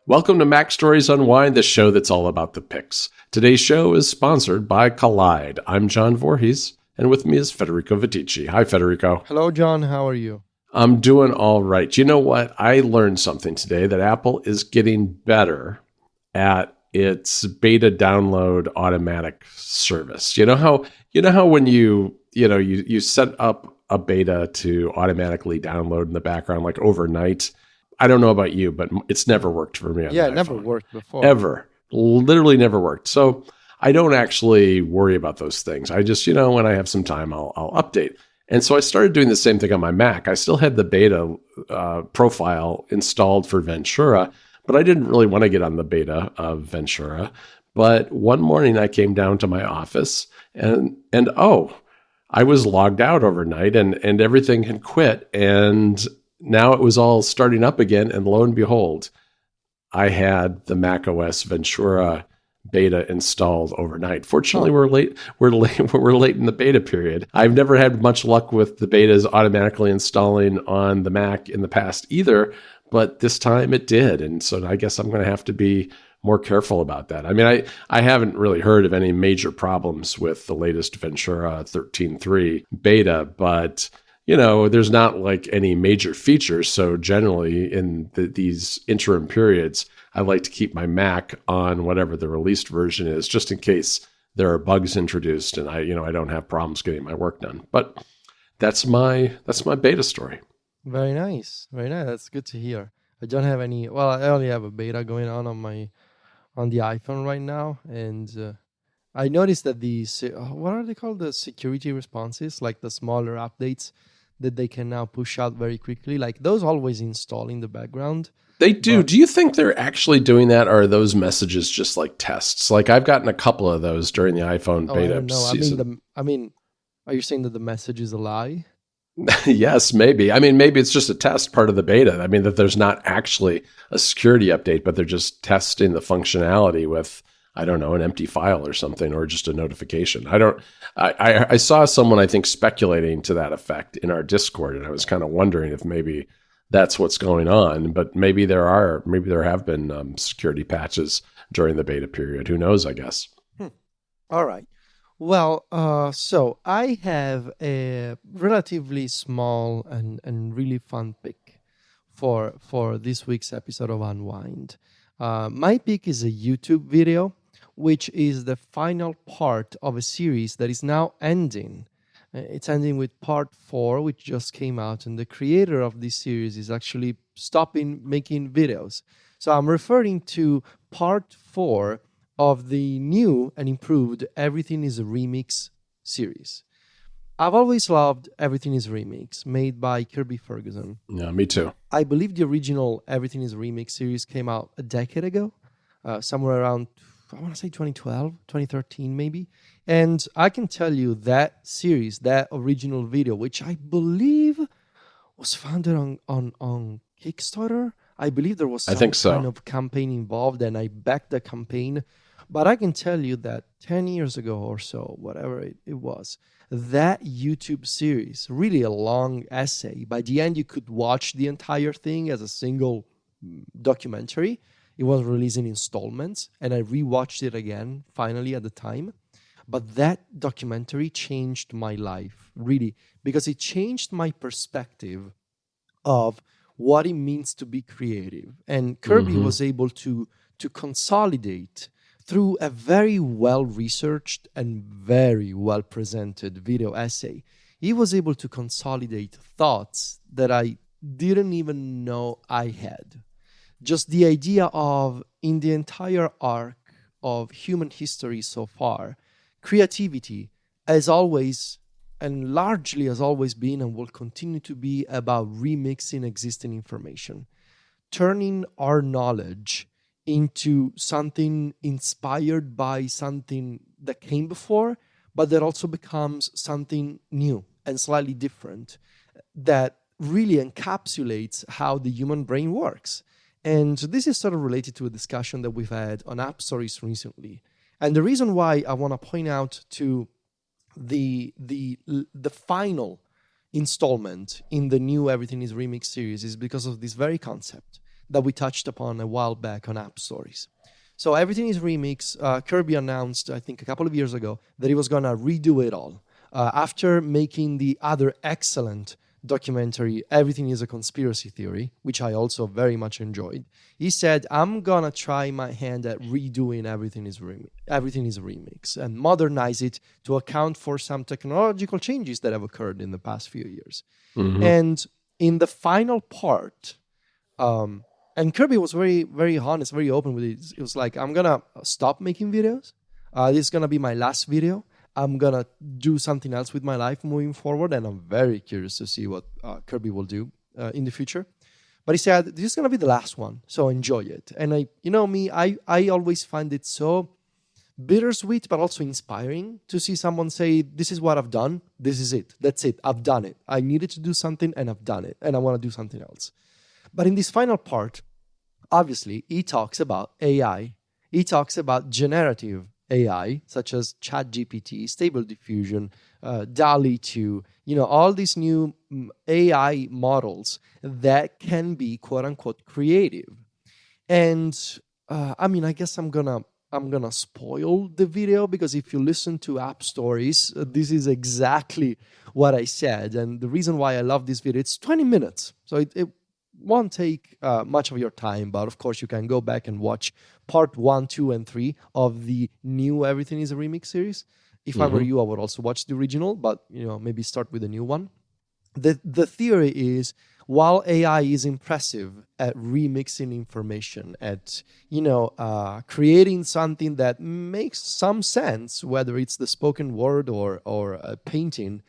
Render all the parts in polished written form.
Welcome to Mac Stories Unwind, the show that's all about the picks. Today's show is sponsored by Collide. I'm John Voorhees, and with me is Federico Viticci. Hi, Federico. Hello, John. How are you? I'm doing all right. You know what? I learned something today that Apple is getting better at its beta download automatic service. You know how when you set up a beta to automatically download in the background like overnight. I don't know about you, but it's never worked for me on Yeah, the it never iPhone. worked before. Ever. Literally never worked. So I don't actually worry about those things. I just, when I have some time, I'll update. And so I started doing the same thing on my Mac. I still had the beta profile installed for Ventura, but I didn't really want to get on the beta of Ventura. But one morning I came down to my office and I was logged out overnight and everything had quit. And now it was all starting up again, and lo and behold, I had the macOS Ventura beta installed overnight. Fortunately, we're late. We're late in the beta period. I've never had much luck with the betas automatically installing on the Mac in the past either, but this time it did, and so I guess I'm going to have to be more careful about that. I mean, I haven't really heard of any major problems with the latest Ventura 13.3 beta, but there's not like any major features. So generally in these interim periods, I like to keep my Mac on whatever the released version is, just in case there are bugs introduced and I don't have problems getting my work done. But that's my beta story. Very nice. Very nice. That's good to hear. I don't have any. Well, I only have a beta going on the iPhone right now, and I noticed that what are they called? The security responses, like the smaller updates that they can now push out very quickly. Like those always install in the background. They do. Do you think they're actually doing that, or are those messages just like tests? Like I've gotten a couple of those during the iPhone beta season. Are you saying that the message is a lie? Yes, maybe. I mean, maybe it's just a test part of the beta. I mean, that there's not actually a security update, but they're just testing the functionality with, I don't know, an empty file or something, or just a notification. I saw someone, I think, speculating to that effect in our Discord, and I was kind of wondering if maybe that's what's going on. But maybe there have been security patches during the beta period. Who knows, I guess. All right. Well, so I have a relatively small and really fun pick for this week's episode of Unwind. My pick is a YouTube video, which is the final part of a series that is now ending. It's ending with part 4, which just came out, and the creator of this series is actually stopping making videos. So I'm referring to part 4 of the new and improved Everything is a Remix series. I've always loved Everything is a Remix, made by Kirby Ferguson. Yeah, me too. I believe the original Everything is a Remix series came out a decade ago, somewhere around, I want to say 2012, 2013 maybe. And I can tell you that series, that original video, which I believe was founded on Kickstarter. I believe there was some kind of campaign involved, and I backed the campaign. But I can tell you that 10 years ago or so, whatever it was, that YouTube series, really a long essay. By the end, you could watch the entire thing as a single documentary. It was released in installments, and I rewatched it again, finally, at the time. But that documentary changed my life, really, because it changed my perspective of what it means to be creative. And Kirby was able to consolidate through a very well-researched and very well-presented video essay. He was able to consolidate thoughts that I didn't even know I had. Just the idea of, in the entire arc of human history so far, creativity, as always, and largely has always been and will continue to be about remixing existing information, turning our knowledge into something inspired by something that came before, but that also becomes something new and slightly different that really encapsulates how the human brain works. And this is sort of related to a discussion that we've had on App Stories recently. And the reason why I want to point out to the final installment in the new Everything is Remix series is because of this very concept. that we touched upon a while back on App Stories. So Everything is Remix. Kirby announced, I think a couple of years ago, that he was going to redo it all. After making the other excellent documentary, Everything is a Conspiracy Theory, which I also very much enjoyed, he said, I'm going to try my hand at redoing Everything is a Remix and modernize it to account for some technological changes that have occurred in the past few years. Mm-hmm. And in the final part, and Kirby was very, very honest, very open with it. It was like, I'm going to stop making videos. This is going to be my last video. I'm going to do something else with my life moving forward. And I'm very curious to see what Kirby will do in the future. But he said, this is going to be the last one. So enjoy it. And I always find it so bittersweet, but also inspiring to see someone say, this is what I've done. This is it. That's it. I've done it. I needed to do something and I've done it. And I want to do something else. But in this final part, obviously, he talks about AI. He talks about generative AI, such as ChatGPT, Stable Diffusion, DALL-E 2, all these new AI models that can be quote-unquote creative. And I guess I'm gonna spoil the video, because if you listen to App Stories, this is exactly what I said. And the reason why I love this video, it's 20 minutes. So it won't take much of your time, but of course you can go back and watch part 1, 2, and 3 of the new Everything is a Remix series. If I were you, I would also watch the original, but maybe start with a new one. The theory is, while AI is impressive at remixing information, at creating something that makes some sense, whether it's the spoken word or a painting,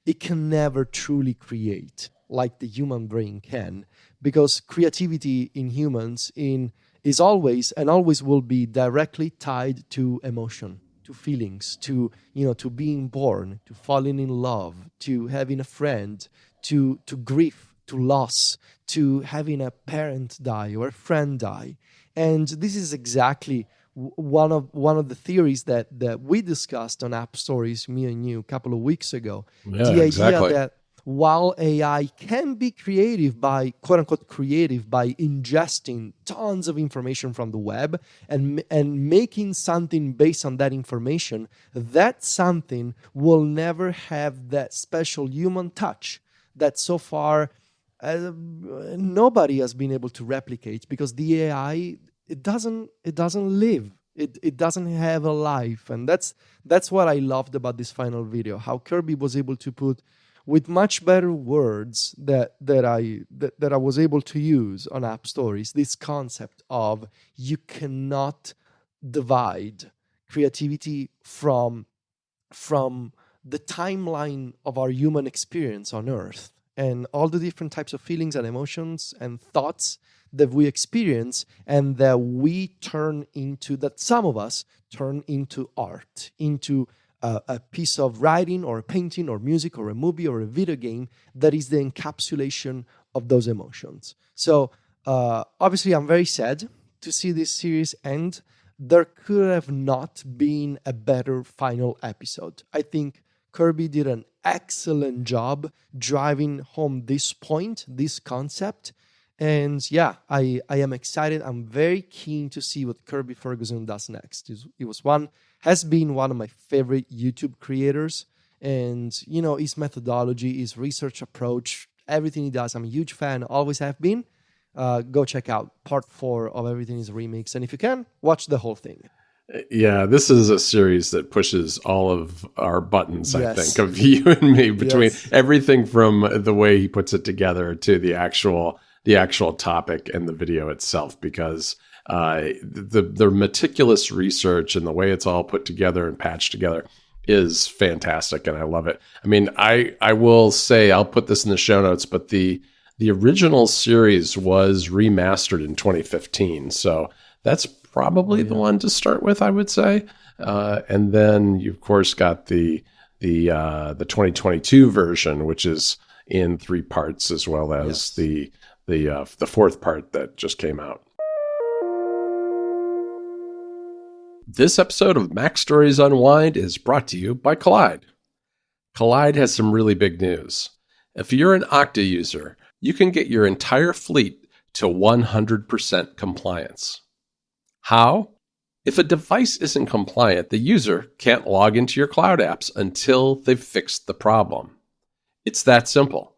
it can never truly create like the human brain can, because creativity in humans is always and always will be directly tied to emotion, to feelings, to being born, to falling in love, to having a friend, to grief, to loss, to having a parent die or a friend die. And this is exactly one of the theories that we discussed on App Stories, me and you, a couple of weeks ago. Yeah, the exactly. idea that while AI can be creative by, quote unquote, creative by ingesting tons of information from the web and making something based on that information, that something will never have that special human touch that so far nobody has been able to replicate, because the AI, it doesn't live. It doesn't have a life. And that's what I loved about this final video, how Kirby was able to put, with much better words that I was able to use on App Stories, this concept of you cannot divide creativity from the timeline of our human experience on Earth and all the different types of feelings and emotions and thoughts that we experience, and that some of us turn into art, into a piece of writing or a painting or music or a movie or a video game that is the encapsulation of those emotions. So obviously I'm very sad to see this series end. There could have not been a better final episode. I think Kirby did an excellent job driving home this point, this concept. And yeah, I am excited. I'm very keen to see what Kirby Ferguson does next. Has been one of my favorite YouTube creators. And, his methodology, his research approach, everything he does, I'm a huge fan, always have been. Go check out part 4 of Everything is a Remix. And if you can, watch the whole thing. Yeah, this is a series that pushes all of our buttons, yes. I think, of you and me, between everything from the way he puts it together to the actual topic and the video itself, because the meticulous research and the way it's all put together and patched together is fantastic, and I love it. I mean, I will say, I'll put this in the show notes, but the original series was remastered in 2015, so that's probably the one to start with, I would say. And then you, of course, got the 2022 version, which is in 3 parts, as well as the 4th part that just came out. This episode of Mac Stories Unwind is brought to you by Collide. Collide has some really big news. If you're an Okta user, you can get your entire fleet to 100% compliance. How? If a device isn't compliant, the user can't log into your cloud apps until they've fixed the problem. It's that simple.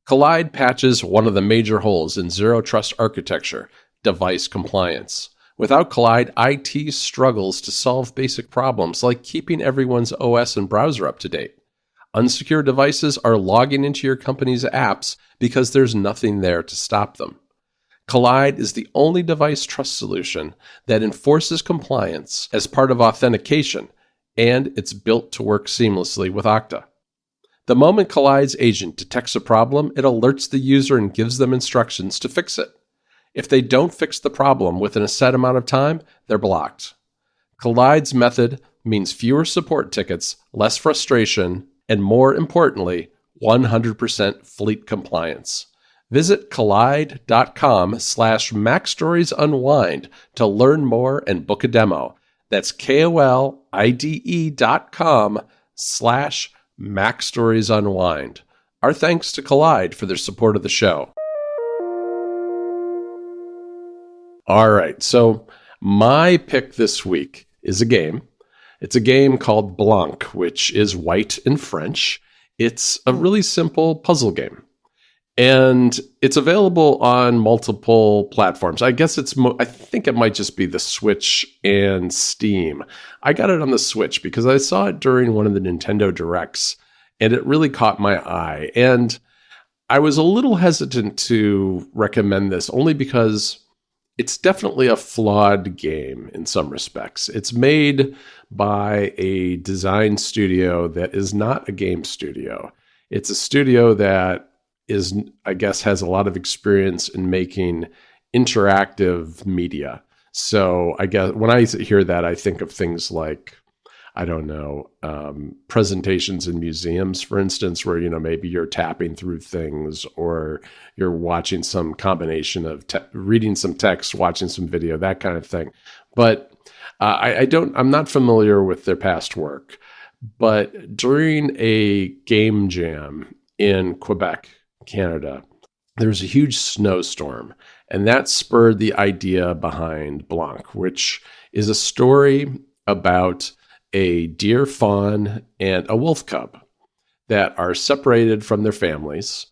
Collide patches one of the major holes in zero trust architecture, device compliance. Without Collide, IT struggles to solve basic problems like keeping everyone's OS and browser up to date. Unsecured devices are logging into your company's apps because there's nothing there to stop them. Collide is the only device trust solution that enforces compliance as part of authentication, and it's built to work seamlessly with Okta. The moment Collide's agent detects a problem, it alerts the user and gives them instructions to fix it. If they don't fix the problem within a set amount of time, they're blocked. Collide's method means fewer support tickets, less frustration, and more importantly, 100% fleet compliance. Visit collide.com/MacStoriesUnwind to learn more and book a demo. That's KOLIDE.com/MacStoriesUnwind. Our thanks to Collide for their support of the show. All right, so my pick this week is a game. It's a game called Blanc, which is white in French. It's a really simple puzzle game. And it's available on multiple platforms. I guess I think it might just be the Switch and Steam. I got it on the Switch because I saw it during one of the Nintendo Directs, and it really caught my eye. And I was a little hesitant to recommend this only because it's definitely a flawed game in some respects. It's made by a design studio that is not a game studio. It's a studio that has a lot of experience in making interactive media. So I guess when I hear that, I think of things like, presentations in museums, for instance, where, maybe you're tapping through things or you're watching some combination of reading some text, watching some video, that kind of thing. But I'm not familiar with their past work. But during a game jam in Quebec, Canada, there was a huge snowstorm, and that spurred the idea behind Blanc, which is a story about a deer fawn and a wolf cub that are separated from their families,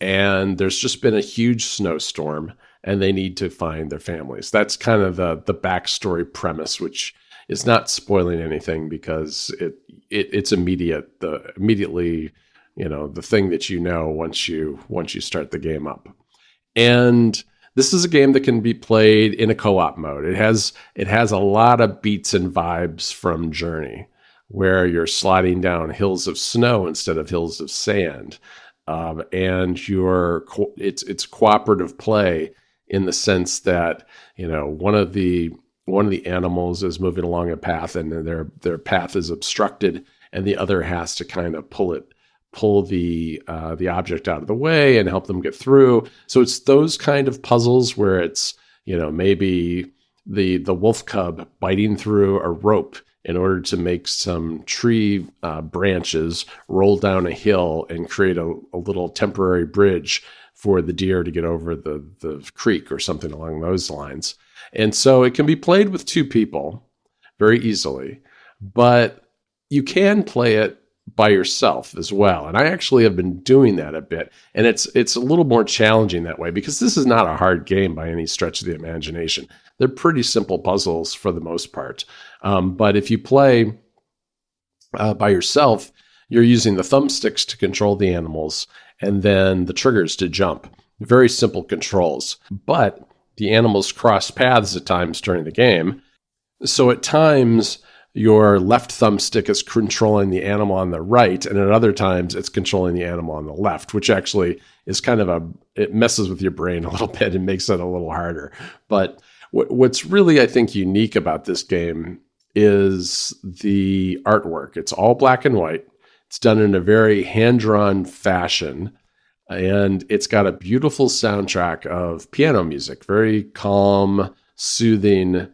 and there's just been a huge snowstorm, and they need to find their families. That's kind of the backstory premise, which is not spoiling anything because it's immediately the thing that once you start the game up. And this is a game that can be played in a co-op mode. It has a lot of beats and vibes from Journey, where you're sliding down hills of snow instead of hills of sand. And it's cooperative play in the sense that, one of the animals is moving along a path and their path is obstructed, and the other has to kind of pull the object out of the way and help them get through. So it's those kind of puzzles where it's, maybe the wolf cub biting through a rope in order to make some tree branches roll down a hill and create a little temporary bridge for the deer to get over the creek or something along those lines. And so it can be played with two people very easily, but you can play it by yourself as well. And I actually have been doing that a bit. And it's a little more challenging that way because this is not a hard game by any stretch of the imagination. They're pretty simple puzzles for the most part. But if you play by yourself, you're using the thumbsticks to control the animals and then the triggers to jump. Very simple controls. But the animals cross paths at times during the game. So at times, your left thumbstick is controlling the animal on the right, and at other times it's controlling the animal on the left, which actually is kind of it messes with your brain a little bit and makes it a little harder. But what's really, I think, unique about this game is the artwork. It's all black and white. It's done in a very hand-drawn fashion, and it's got a beautiful soundtrack of piano music, very calm, soothing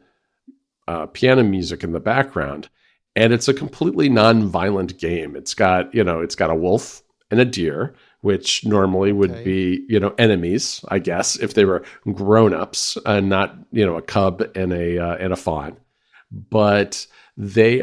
piano music in the background, and it's a completely non-violent game. It's got a wolf and a deer which normally would be, enemies, I guess, if they were grown-ups and not, a cub and a fawn. But they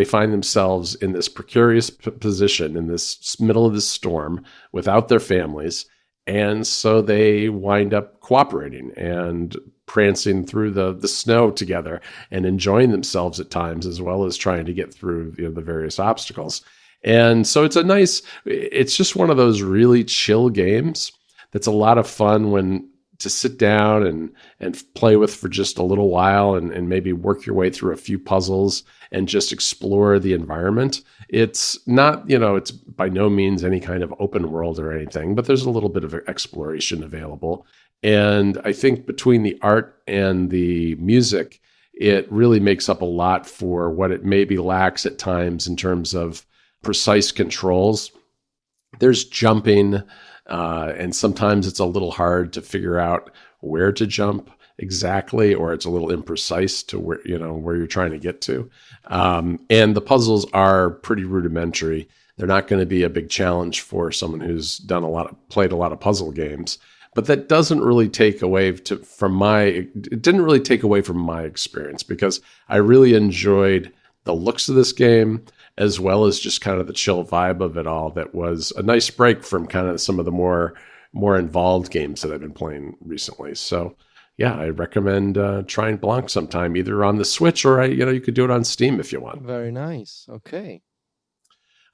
find themselves in this precarious position in this middle of the storm without their families. And so they wind up cooperating and prancing through the snow together and enjoying themselves at times, as well as trying to get through the various obstacles. And so it's just one of those really chill games that's a lot of fun to sit down and play with for just a little while and maybe work your way through a few puzzles and just explore the environment. It's not, it's by no means any kind of open world or anything, but there's a little bit of exploration available. And I think between the art and the music, it really makes up a lot for what it maybe lacks at times in terms of precise controls. There's jumping, and sometimes it's a little hard to figure out where to jump exactly, or it's a little imprecise to where you're trying to get to. And the puzzles are pretty rudimentary. They're not going to be a big challenge for someone who's played a lot of puzzle games. But that doesn't really take away it didn't really take away from my experience, because I really enjoyed the looks of this game, as well as just kind of the chill vibe of it all. That was a nice break from kind of some of the more involved games that I've been playing recently. So yeah, I recommend trying Blanc sometime, either on the Switch or you could do it on Steam if you want. Very nice. Okay.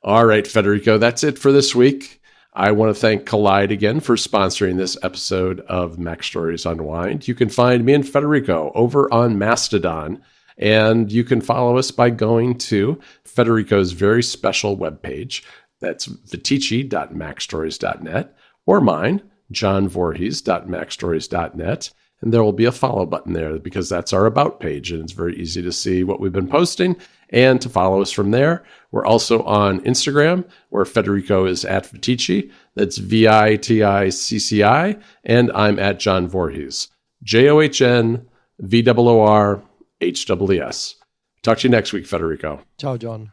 All right, Federico, that's it for this week. I want to thank Collide again for sponsoring this episode of Mac Stories Unwind. You can find me and Federico over on Mastodon, and you can follow us by going to Federico's very special webpage. That's viticci.macstories.net, or mine, johnvorhees.macstories.net. And there will be a follow button there, because that's our about page, and it's very easy to see what we've been posting and to follow us from there. We're also on Instagram, where Federico is at Viticci. That's VITICCI. And I'm at John Voorhees. JOHNVOORHWS. Talk to you next week, Federico. Ciao, John.